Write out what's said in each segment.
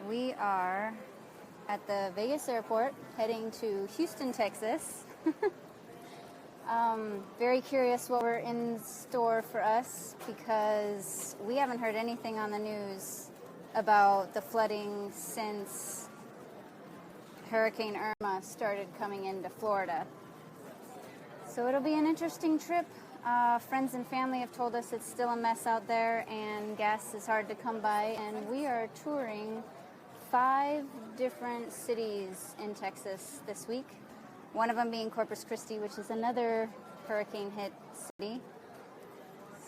We are at the Vegas airport heading to Houston, Texas. Very curious what we're in store for us because we haven't heard anything on the news about the flooding since Hurricane Irma started coming into Florida. So it'll be an interesting trip. Friends and family have told us it's still a mess out there and gas is hard to come by, and we are touring 5 different cities in Texas this week. One of them being Corpus Christi, which is another hurricane-hit city.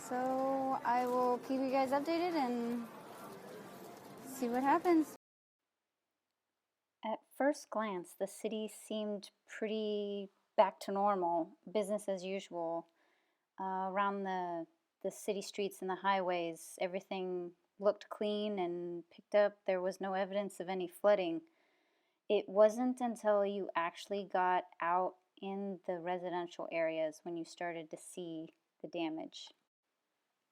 So I will keep you guys updated and see what happens. At first glance, the city seemed pretty back to normal, business as usual. Around the city streets and the highways, everything looked clean and picked up. There was no evidence of any flooding. It wasn't until you actually got out in the residential areas when you started to see the damage.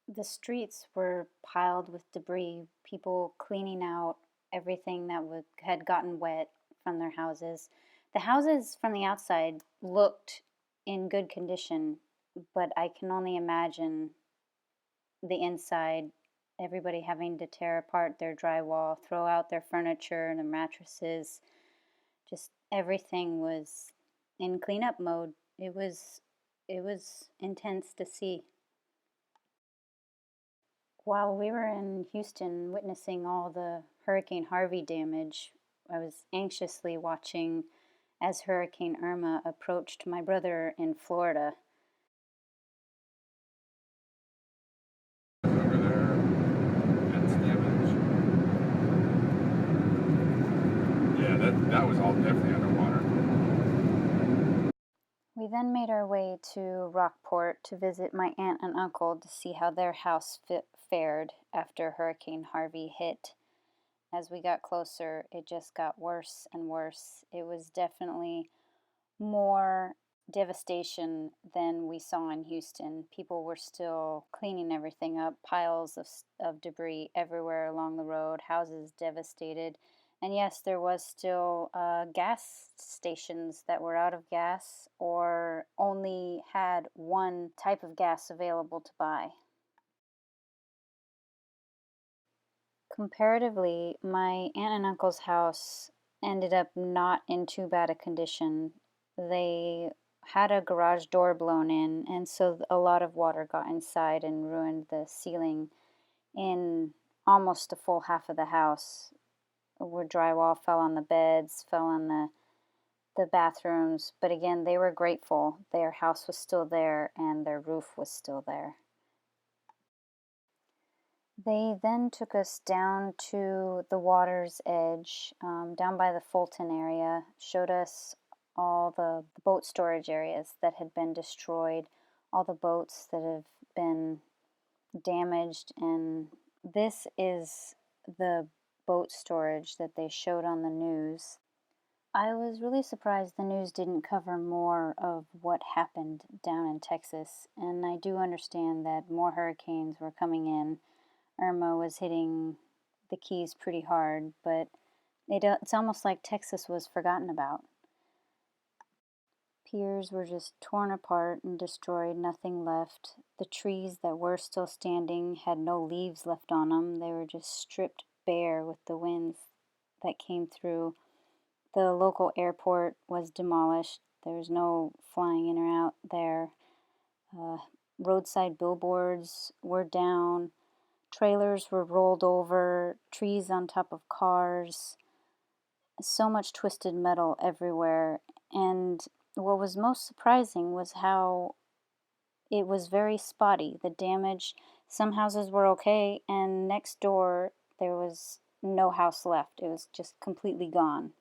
The streets were piled with debris, people cleaning out everything that had gotten wet from their houses. The houses from the outside looked in good condition, but I can only imagine the inside, everybody having to tear apart their drywall, throw out their furniture, their mattresses. Just everything was in cleanup mode. It was intense to see. While we were in Houston witnessing all the Hurricane Harvey damage, I was anxiously watching as Hurricane Irma approached my brother in Florida. That was all definitely underwater. We then made our way to Rockport to visit my aunt and uncle to see how their house fared after Hurricane Harvey hit. As we got closer, it just got worse and worse. It was definitely more devastation than we saw in Houston. People were still cleaning everything up, piles of debris everywhere along the road, houses devastated. And yes, there was still gas stations that were out of gas or only had one type of gas available to buy. Comparatively, my aunt and uncle's house ended up not in too bad a condition. They had a garage door blown in, and so a lot of water got inside and ruined the ceiling in almost a full half of the house, where drywall fell on the beds, fell on the bathrooms. But again, they were grateful. Their house was still there and their roof was still there. They then took us down to the water's edge, down by the Fulton area, showed us all the boat storage areas that had been destroyed, all the boats that have been damaged, and this is the boat storage that they showed on the news. I was really surprised the news didn't cover more of what happened down in Texas, and I do understand that more hurricanes were coming in. Irma was hitting the Keys pretty hard, but it's almost like Texas was forgotten about. Piers were just torn apart and destroyed, nothing left. The trees that were still standing had no leaves left on them. They were just stripped bare with the winds that came through. The local airport was demolished. There was no flying in or out there. Roadside billboards were down. Trailers were rolled over, trees on top of cars, so much twisted metal everywhere. And what was most surprising was how it was very spotty. The damage, some houses were okay, and next door there was no house left. It was just completely gone.